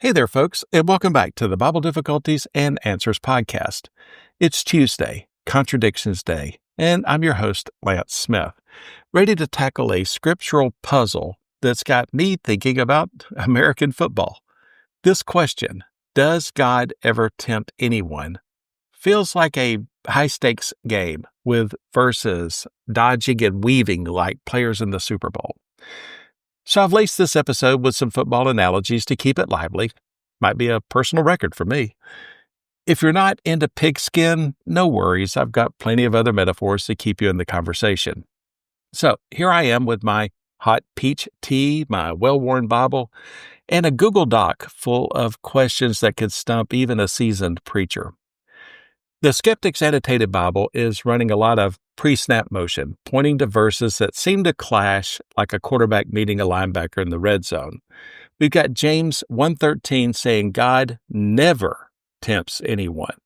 Hey there, folks, and welcome back to the Bible Difficulties and Answers podcast. It's Tuesday, Contradictions Day, and I'm your host, Lance Smith, ready to tackle a scriptural puzzle that's got me thinking about American football. This question, does God ever tempt anyone, feels like a high-stakes game with verses dodging and weaving like players in the Super Bowl. So I've laced this episode with some football analogies to keep it lively. Might be a personal record for me. If you're not into pigskin, no worries. I've got plenty of other metaphors to keep you in the conversation. So here I am with my hot peach tea, my well-worn Bible, and a Google Doc full of questions that could stump even a seasoned preacher. The Skeptic's Annotated Bible is running a lot of pre-snap motion, pointing to verses that seem to clash like a quarterback meeting a linebacker in the red zone. We've got James 1:13 saying God never tempts anyone.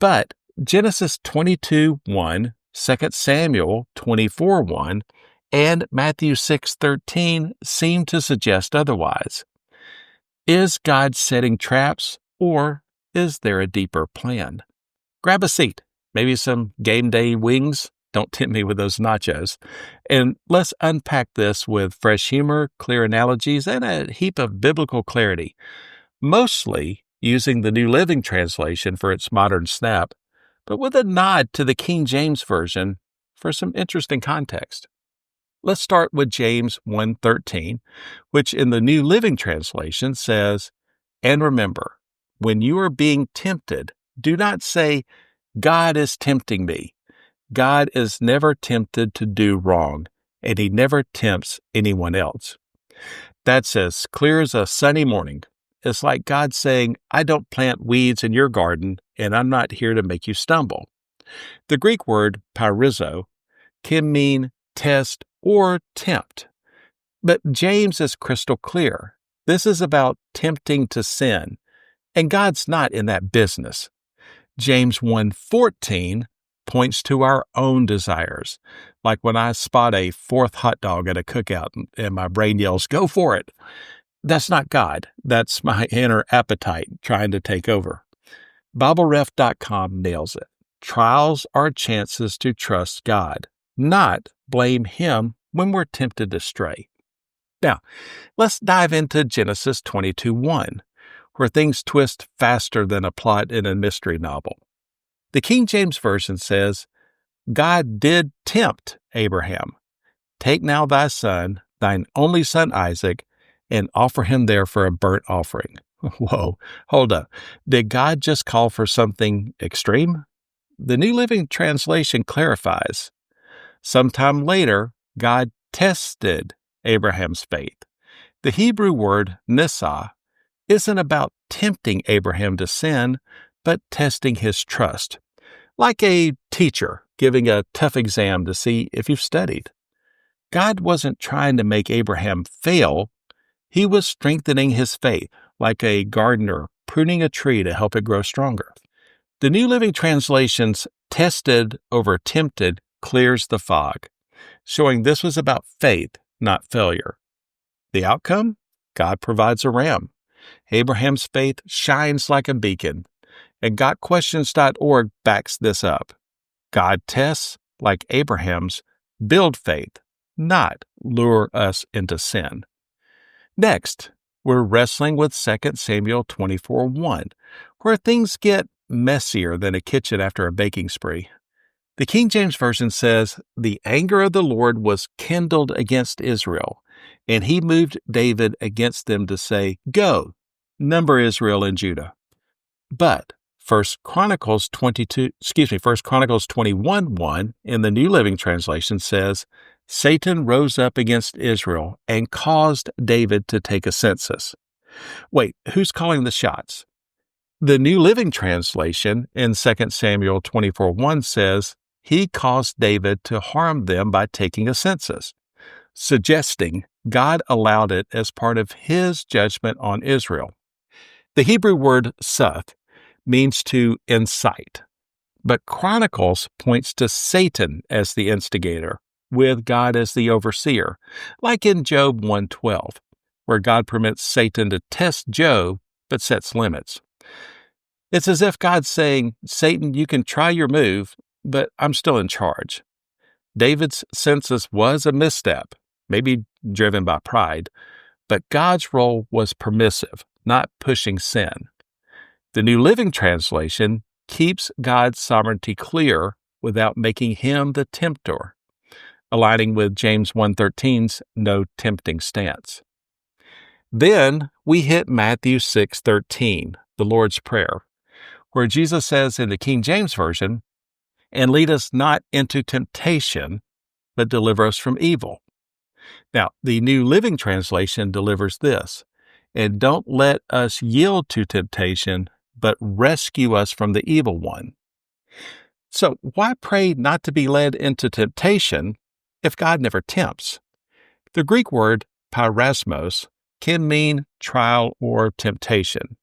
But Genesis 22:1, 2 Samuel 24:1, and Matthew 6:13 seem to suggest otherwise. Is God setting traps, or is there a deeper plan? Grab a seat, maybe some game day wings. Don't tempt me with those nachos. And let's unpack this with fresh humor, clear analogies, and a heap of biblical clarity, mostly using the New Living Translation for its modern snap, but with a nod to the King James Version for some interesting context. Let's start with James 1:13, which in the New Living Translation says, "And remember, when you are being tempted, do not say, 'God is tempting me.' God is never tempted to do wrong, and he never tempts anyone else." That's as clear as a sunny morning. It's like God saying, I don't plant weeds in your garden, and I'm not here to make you stumble. The Greek word pairizo can mean test or tempt. But James is crystal clear. This is about tempting to sin, and God's not in that business. James 1:14 points to our own desires, like when I spot a fourth hot dog at a cookout and my brain yells, "Go for it." That's not God. That's my inner appetite trying to take over. BibleRef.com nails it. Trials are chances to trust God, not blame Him when we're tempted to stray. Now, let's dive into Genesis 22:1. Where things twist faster than a plot in a mystery novel. The King James Version says, God did tempt Abraham. Take now thy son, thine only son Isaac, and offer him there for a burnt offering. Whoa, hold up. Did God just call for something extreme? The New Living Translation clarifies. Sometime later, God tested Abraham's faith. The Hebrew word nisah isn't about tempting Abraham to sin, but testing his trust, like a teacher giving a tough exam to see if you've studied. God wasn't trying to make Abraham fail. He was strengthening his faith, like a gardener pruning a tree to help it grow stronger. The New Living Translation's tested over tempted clears the fog, showing this was about faith, not failure. The outcome? God provides a ram. Abraham's faith shines like a beacon, and GotQuestions.org backs this up. God tests, like Abraham's, build faith, not lure us into sin. Next, we're wrestling with 2 Samuel 24:1, where things get messier than a kitchen after a baking spree. The King James Version says, "The anger of the Lord was kindled against Israel, and he moved David against them to say, 'Go, number Israel and Judah.'" But 1 Chronicles 21:1 in the New Living Translation says, "Satan rose up against Israel and caused David to take a census." Wait, who's calling the shots? The New Living Translation in 2 Samuel 24:1 says, "He caused David to harm them by taking a census," suggesting God allowed it as part of his judgment on Israel. The Hebrew word suth means to incite, but Chronicles points to Satan as the instigator, with God as the overseer, like in Job 1:12, where God permits Satan to test Job but sets limits. It's as if God's saying, Satan, you can try your move, but I'm still in charge. David's census was a misstep, maybe driven by pride, but God's role was permissive, not pushing sin. The New Living Translation keeps God's sovereignty clear without making him the tempter, aligning with James 1:13's no tempting stance. Then we hit Matthew 6:13, the Lord's Prayer, where Jesus says in the King James Version, "And lead us not into temptation, but deliver us from evil." Now, the New Living Translation delivers this, "And don't let us yield to temptation, but rescue us from the evil one." So why pray not to be led into temptation if God never tempts? The Greek word pyrasmos can mean trial or temptation,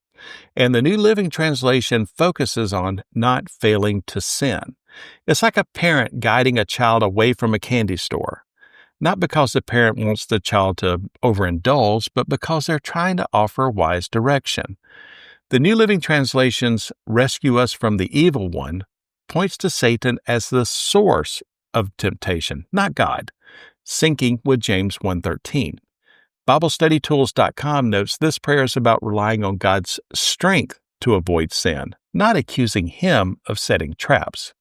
and the New Living Translation focuses on not failing to sin. It's like a parent guiding a child away from a candy store, not because the parent wants the child to overindulge, but because they're trying to offer wise direction. The New Living Translation's "rescue us from the evil one" points to Satan as the source of temptation, not God, syncing with James 1:13. BibleStudyTools.com notes this prayer is about relying on God's strength to avoid sin, not accusing him of setting traps.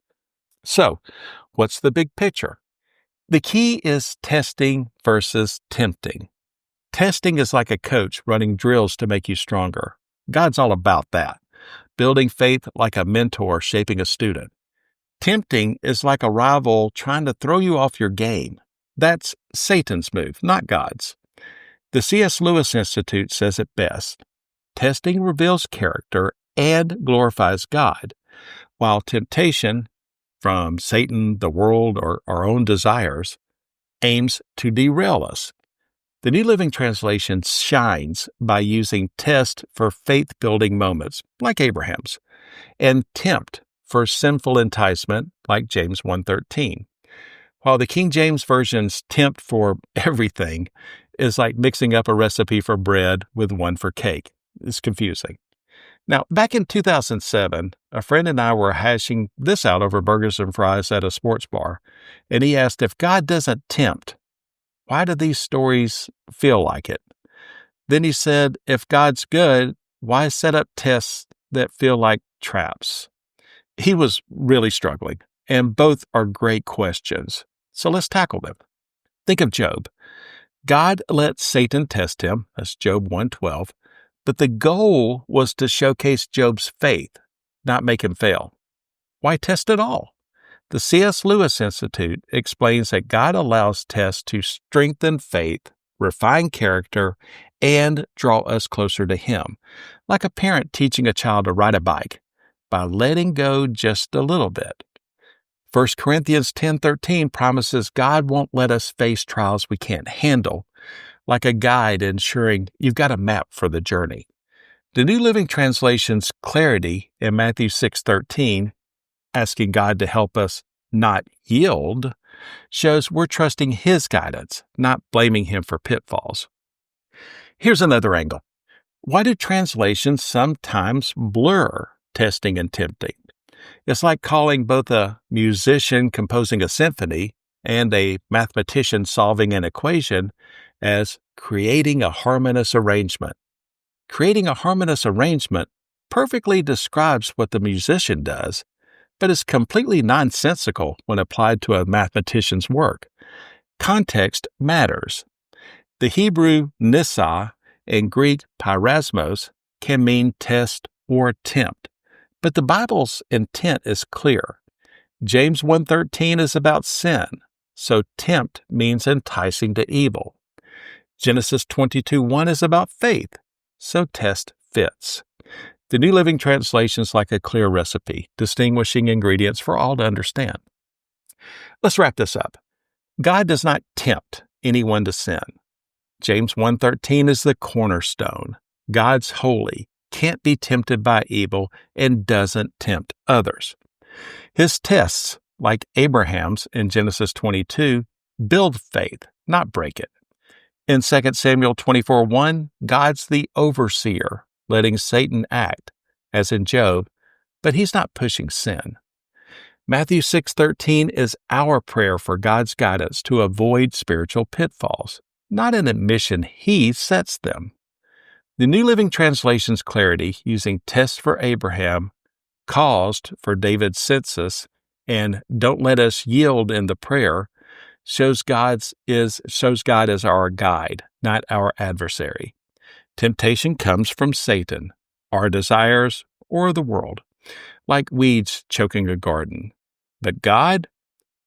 So, what's the big picture? The key is testing versus tempting. Testing is like a coach running drills to make you stronger. God's all about that, building faith like a mentor shaping a student. Tempting is like a rival trying to throw you off your game. That's Satan's move, not God's. The C.S. Lewis Institute says it best. Testing reveals character and glorifies God, while temptation, from Satan, the world, or our own desires, aims to derail us. The New Living Translation shines by using test for faith-building moments, like Abraham's, and tempt for sinful enticement, like James 1:13. While the King James Version's tempt for everything is like mixing up a recipe for bread with one for cake. It's confusing. Now, back in 2007, a friend and I were hashing this out over burgers and fries at a sports bar, and he asked, if God doesn't tempt, why do these stories feel like it? Then he said, if God's good, why set up tests that feel like traps? He was really struggling, and both are great questions. So let's tackle them. Think of Job. God let Satan test him, that's Job 1:12, but the goal was to showcase Job's faith, not make him fail. Why test at all? The C.S. Lewis Institute explains that God allows tests to strengthen faith, refine character, and draw us closer to Him, like a parent teaching a child to ride a bike, by letting go just a little bit. 1 Corinthians 10:13 promises God won't let us face trials we can't handle, like a guide ensuring you've got a map for the journey. The New Living Translation's clarity in Matthew 6:13, asking God to help us not yield, shows we're trusting His guidance, not blaming Him for pitfalls. Here's another angle. Why do translations sometimes blur testing and tempting? It's like calling both a musician composing a symphony and a mathematician solving an equation as creating a harmonious arrangement. Creating a harmonious arrangement perfectly describes what the musician does, but is completely nonsensical when applied to a mathematician's work. Context matters. The Hebrew nissa and Greek pyrasmos can mean test or tempt, but the Bible's intent is clear. James 1:13 is about sin, so tempt means enticing to evil. Genesis 22:1 is about faith, so test fits. The New Living Translation's like a clear recipe, distinguishing ingredients for all to understand. Let's wrap this up. God does not tempt anyone to sin. James 1:13 is the cornerstone. God's holy, can't be tempted by evil, and doesn't tempt others. His tests, like Abraham's in Genesis 22, build faith, not break it. In 2 Samuel 24:1, God's the overseer, letting Satan act, as in Job, but he's not pushing sin. Matthew 6:13 is our prayer for God's guidance to avoid spiritual pitfalls, not an admission he sets them. The New Living Translation's clarity, using test for Abraham, caused for David's census, and don't let us yield in the prayer, shows God as our guide, not our adversary. Temptation comes from Satan, our desires, or the world, like weeds choking a garden. But God,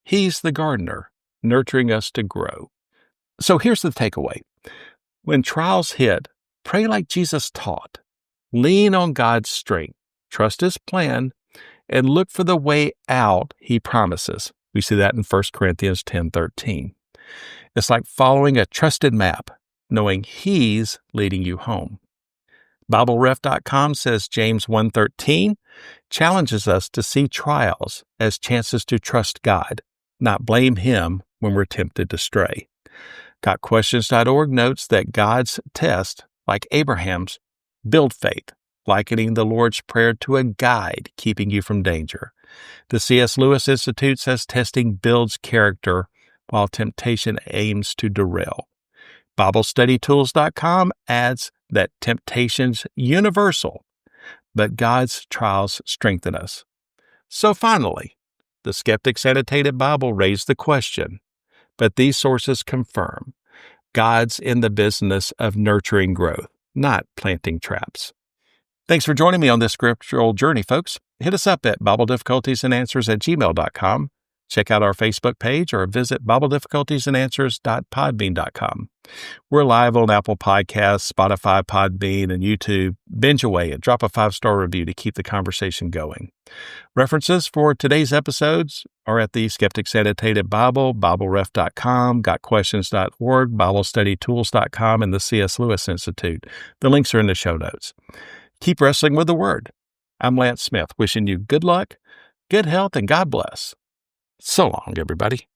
He's the gardener, nurturing us to grow. So here's the takeaway. When trials hit, pray like Jesus taught. Lean on God's strength, trust His plan, and look for the way out He promises. We see that in 1 Corinthians 10:13. It's like following a trusted map, knowing He's leading you home. BibleRef.com says James 1:13 challenges us to see trials as chances to trust God, not blame Him when we're tempted to stray. GotQuestions.org notes that God's tests, like Abraham's, build faith, likening the Lord's Prayer to a guide keeping you from danger. The C.S. Lewis Institute says testing builds character, while temptation aims to derail. BibleStudyTools.com adds that temptation's universal, but God's trials strengthen us. So finally, the Skeptic's Annotated Bible raised the question, but these sources confirm God's in the business of nurturing growth, not planting traps. Thanks for joining me on this scriptural journey, folks. Hit us up at BibleDifficultiesAndAnswers@gmail.com. Check out our Facebook page or visit BibleDifficultiesAndAnswers.podbean.com. We're live on Apple Podcasts, Spotify, Podbean, and YouTube. Binge away and drop a 5-star review to keep the conversation going. References for today's episodes are at the Skeptic's Annotated Bible, BibleRef.com, GotQuestions.org, BibleStudyTools.com, and the C.S. Lewis Institute. The links are in the show notes. Keep wrestling with the Word. I'm Lance Smith, wishing you good luck, good health, and God bless. So long, everybody.